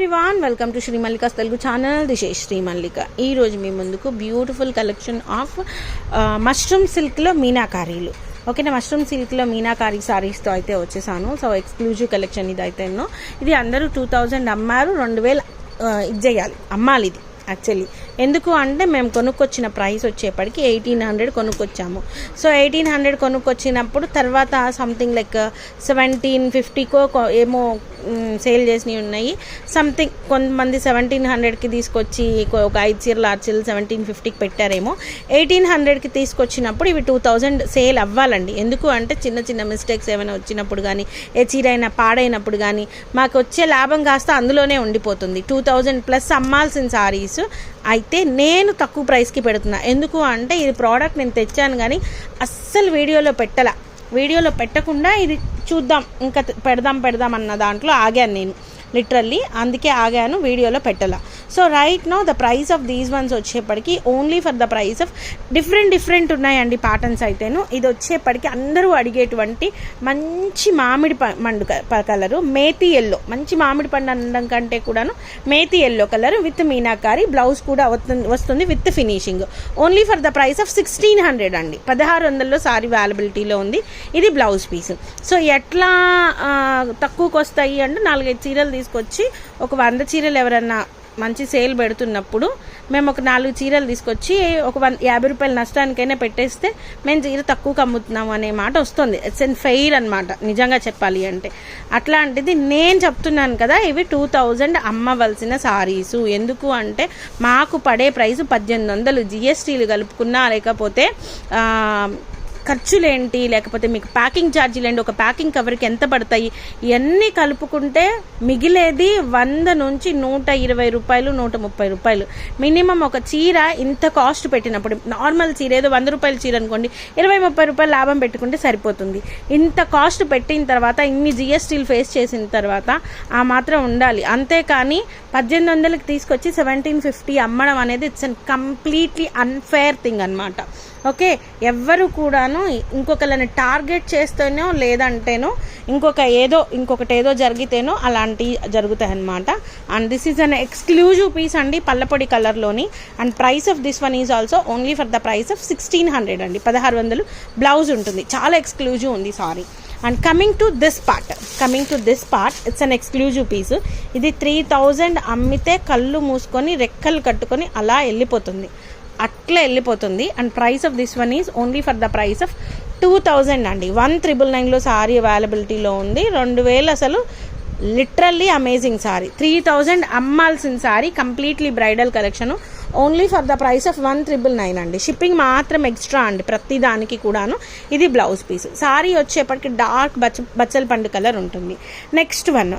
Everyone, welcome to Shri Mallika's Telugu channel. This is Shri Mallika. ఈరోజు మీ ముందుకు బ్యూటిఫుల్ కలెక్షన్ ఆఫ్ మష్రూమ్ సిల్క్లో మీనాకారీలు. ఓకేనా, మష్రూమ్ సిల్క్లో మీనాకారీ సారీస్తో అయితే వచ్చేసాను. సో ఎక్స్క్లూజివ్ కలెక్షన్ ఇది అయితే. ఇది అందరూ 2000 అమ్మారు, 2000 ఇది చేయాలి, అమ్మాలి. ఇది యాక్చువల్లీ ఎందుకు అంటే మేము కొనుక్కొచ్చిన ప్రైస్ వచ్చేప్పటికి 1800 కొనుక్కొచ్చాము. సో 1800 కొనుక్కొచ్చినప్పుడు తర్వాత సంథింగ్ లైక్ 1750కో ఏమో సేల్ చేసినవి ఉన్నాయి. సంథింగ్ కొంతమంది 1700కి తీసుకొచ్చి ఒక 5 చీరలు 6 చీరలు 1750కి పెట్టారేమో. 1800కి తీసుకొచ్చినప్పుడు ఇవి 2000 సేల్ అవ్వాలండి. ఎందుకు అంటే చిన్న చిన్న మిస్టేక్స్ ఏమైనా వచ్చినప్పుడు కానీ, ఏ చీర అయినా పాడైనప్పుడు కానీ మాకు వచ్చే లాభం కాస్త అందులోనే ఉండిపోతుంది. 2000+ అమ్మాల్సిన సారీస్ అయితే నేను తక్కువ ప్రైస్కి పెడుతున్నా. ఎందుకు అంటే ఇది ప్రోడక్ట్ నేను తెచ్చాను కానీ అస్సలు వీడియోలో పెట్టకుండా ఇది చూద్దాం ఇంకా పెడదాం అన్న దాంట్లో ఆగాను నేను, లిటరల్లీ అందుకే ఆగాను, వీడియోలో పెట్టాల. So right now the price of these ones వచ్చేప్పటికి only for the price of different ఉన్నాయండి ప్యాటర్న్స్ అయితేను. ఇది వచ్చేప్పటికి అందరూ అడిగేటువంటి మంచి మామిడి పండు కలరు, మేతి ఎల్లో. మంచి మామిడి పండు అనడం కంటే కూడాను methi yellow colour with meenakari. Blouse కూడా వస్తుంది with finishing. Only for the price of 1600 అండి. 1600లో సారీ అవైలబిలిటీలో ఉంది. ఇది బ్లౌజ్ పీస్. సో ఎట్లా తక్కువకి వస్తాయి అంటే 4-5 చీరలు తీసుకొచ్చి ఒక 100 చీరలు ఎవరన్నా మంచి సేల్ పెడుతున్నప్పుడు మేము ఒక 4 చీరలు తీసుకొచ్చి ఒక 50 రూపాయల నష్టానికైనా పెట్టేస్తే మేము చీర తక్కువకి అమ్ముతున్నాము అనే మాట వస్తుంది. ఇట్స్ ఎన్ ఫెయిర్ అనమాట నిజంగా చెప్పాలి అంటే. అట్లాంటిది నేను చెప్తున్నాను కదా, ఇవి 2000 అమ్మవలసిన సారీసు. ఎందుకు అంటే మాకు పడే ప్రైస్ 1800. జిఎస్టీలు కలుపుకున్నా, లేకపోతే ఖర్చులేంటి, లేకపోతే మీకు ప్యాకింగ్ ఛార్జీలు ఏంటి, ఒక ప్యాకింగ్ కవర్కి ఎంత పడతాయి, ఇవన్నీ కలుపుకుంటే మిగిలేది 100 నుంచి 120 రూపాయలు 130 రూపాయలు మినిమం. ఒక చీర ఇంత కాస్ట్ పెట్టినప్పుడు, నార్మల్ చీర ఏదో 100 రూపాయల చీర అనుకోండి, 20-30 రూపాయలు లాభం పెట్టుకుంటే సరిపోతుంది. ఇంత కాస్ట్ పెట్టిన తర్వాత, ఇన్ని జిఎస్టీలు ఫేస్ చేసిన తర్వాత ఆ మాత్రం ఉండాలి. అంతేకాని 1800కి తీసుకొచ్చి 1750 అమ్మడం అనేది it's an completely unfair thing అనమాట. ఓకే, ఎవ్వరు కూడాను ఇంకొకళ్ళని టార్గెట్ చేస్తేనో లేదంటేనో ఇంకొకటి ఏదో జరిగితేనో అలాంటివి జరుగుతాయి అన్నమాట. And this is an exclusive piece అండి, పల్లపొడి కలర్లోని. And price of this one is also only for the price of 1600 అండి. 1600 బ్లౌజ్ ఉంటుంది. చాలా ఎక్స్క్లూజివ్ ఉంది sari. And coming to this part it's an exclusive piece. ఇది 3000 అమ్మితే కళ్ళు మూసుకొని రెక్కలు కట్టుకొని అలా అట్లా వెళ్ళిపోతుంది. And price of this one is only for the price of 2000 అండి. 1999లో సారీ అవైలబిలిటీలో ఉంది. 2000 అసలు లిటరల్లీ అమేజింగ్ సారీ. 3000 అమ్మాల్సిన sari, completely bridal collection. Only for the price of 1999 అండి. షిప్పింగ్ మాత్రం ఎక్స్ట్రా అండి ప్రతి దానికి కూడాను. ఇది బ్లౌజ్ పీస్. సారీ వచ్చేప్పటికి డార్క్ బచ్చల పండు కలర్ ఉంటుంది. Next one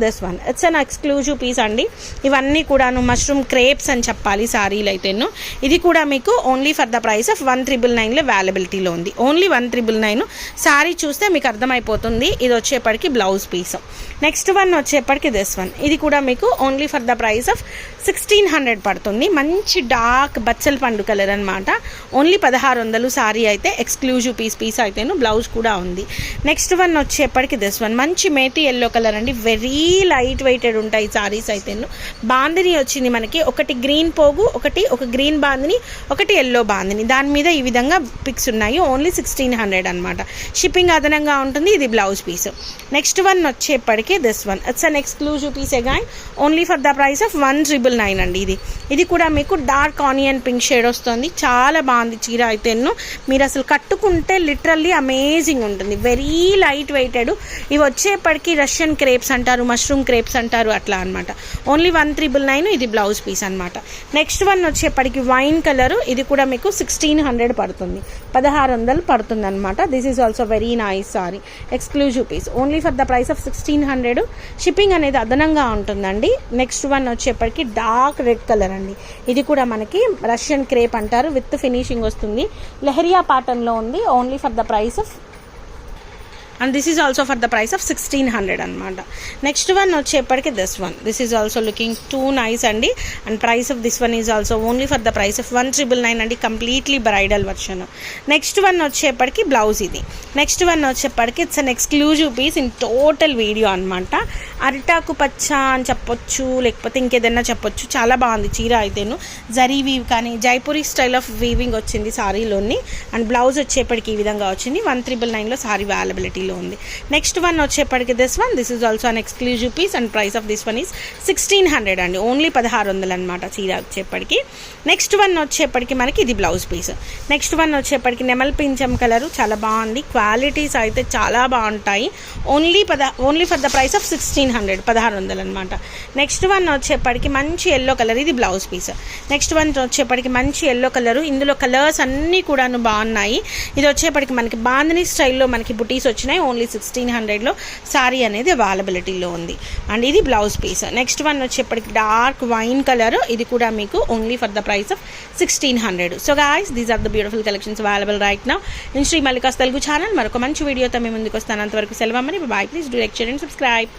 this one it's an exclusive piece అండి. ఇవన్నీ కూడాను మష్రూమ్ క్రేప్స్ అని చెప్పాలి సారీలు అయితేను. ఇది కూడా మీకు only for the price of 1999లో అవైలబిలిటీలో ఉంది. ఓన్లీ 1999. సారీ చూస్తే మీకు అర్థమైపోతుంది. ఇది వచ్చేప్పటికి బ్లౌజ్ పీస్. నెక్స్ట్ వన్ వచ్చేప్పటికి దిస్ వన్. ఇది కూడా మీకు only for the price of 1600 పడుతుంది. మంచి డార్క్ బచ్చల పండు కలర్ అనమాట. ఓన్లీ 1600 సారీ అయితే. ఎక్స్క్లూజివ్ పీస్ అయితేను. బ్లౌజ్ కూడా ఉంది. నెక్స్ట్ వన్ వచ్చేప్పటికి దిస్ వన్. మంచి మేతి ఎల్లో కలర్ అండి. వెరీ లైట్ వెయిటెడ్ ఉంటాయి సారీస్ అయితేను. బాందిని వచ్చింది మనకి. ఒకటి గ్రీన్ పోగు, ఒక గ్రీన్ బాందిని, ఒకటి ఎల్లో బాందిని. దాని మీద ఈ విధంగా పిక్స్ ఉన్నాయి. ఓన్లీ 1600 అనమాట. షిప్పింగ్ అదనంగా ఉంటుంది. ఇది బ్లౌజ్ పీస్. నెక్స్ట్ వన్ వచ్చేప్పటికి this one. It's an exclusive piece again. Only for the price of 1999 అండి. ఇది కూడా మీకు డార్క్ ఆనియన్ పింక్ షేడ్ వస్తుంది. చాలా బాగుంది చీర అయితేను. మీరు అసలు కట్టుకుంటే లిటరల్లీ అమేజింగ్ ఉంటుంది. Very light weighted. ఇవి వచ్చేప్పటికి రష్యన్ క్రేప్స్ అంటారు, మష్రూమ్ క్రేప్స్ అంటారు, అట్లా అనమాట. ఓన్లీ 1999. ఇది బ్లౌజ్ పీస్ అనమాట. నెక్స్ట్ వన్ వచ్చేప్పటికి వైన్ కలర్. ఇది కూడా మీకు 1600 పడుతుంది. 1600 పడుతుంది అనమాట. This is also very nice sari. Exclusive piece. Only for the price of 1600. Shipping అనేది అదనంగా ఉంటుందండి. నెక్స్ట్ వన్ వచ్చేప్పటికి డార్క్ రెడ్ కలర్ అండి. ఇది కూడా మనకి రష్యన్ క్రేప్ అంటారు, విత్ ఫినిషింగ్ వస్తుంది. లెహరియా ప్యాటర్న్లో ఉంది. Only for the price of and this is also for the price of 1600 అనమాట. నెక్స్ట్ వన్ వచ్చేప్పటికి this is also looking too nice అండి. And price of this one is also only for the price of 1999 అండి, completely bridal version. Next one వచ్చేప్పటికి blouse ఇది. Next one వచ్చేప్పటికి it's an exclusive piece in total video అనమాట. అరిటాకు పచ్చ అని చెప్పొచ్చు, లేకపోతే ఇంకేదైనా చెప్పొచ్చు. చాలా బాగుంది చీర అయితేను. జరీ వీవ్ కానీ జైపూరి స్టైల్ ఆఫ్ వీవింగ్ వచ్చింది సారీలోని. అండ్ బ్లౌజ్ వచ్చేప్పటికి ఈ విధంగా వచ్చింది. 1999లో సారీ అవైలబిలిటీలో ఉంది. నెక్స్ట్ వన్ వచ్చేప్పటికి this is also an exclusive piece and price of this one is 1600 అండి, ఓన్లీ 1600 అనమాట చీర వచ్చేప్పటికి. నెక్స్ట్ వన్ వచ్చేప్పటికి మనకి ఇది బ్లౌజ్ పీస్. నెక్స్ట్ వన్ వచ్చేప్పటికి నెమల్ పింఛం కలరు, చాలా బాగుంది. క్వాలిటీస్ అయితే చాలా బాగుంటాయి. Only for the price of 1600, 1600 అనమాట. నెక్స్ట్ వన్ వచ్చేప్పటికి మంచి ఎల్లో కలర్, ఇది బ్లౌజ్ పీస్. నెక్స్ట్ వన్ వచ్చేప్పటికి మంచి ఎల్లో కలరు, ఇందులో కలర్స్ అన్నీ కూడాను బాగున్నాయి. ఇది వచ్చేప్పటికి మనకి బాందిని స్టైల్లో మనకి బుటీస్ వచ్చినాయి. ఓన్లీ 1600లో సారీ అనేది అవైలబిలిటీలో ఉంది. అండ్ ఇది బ్లౌజ్ పీస్. నెక్స్ట్ వన్ వచ్చేప్పటికి డార్క్ వైన్ కలర్, ఇది కూడా మీకు only for the price of 1600. So guys, these are the beautiful collections available right now in Sri Mallika's Telugu channel. మరొక మంచి వీడియోతో మేము ముందుకు వస్తాను. అంతవరకు సెలవు. Bye. Please do like, share and subscribe.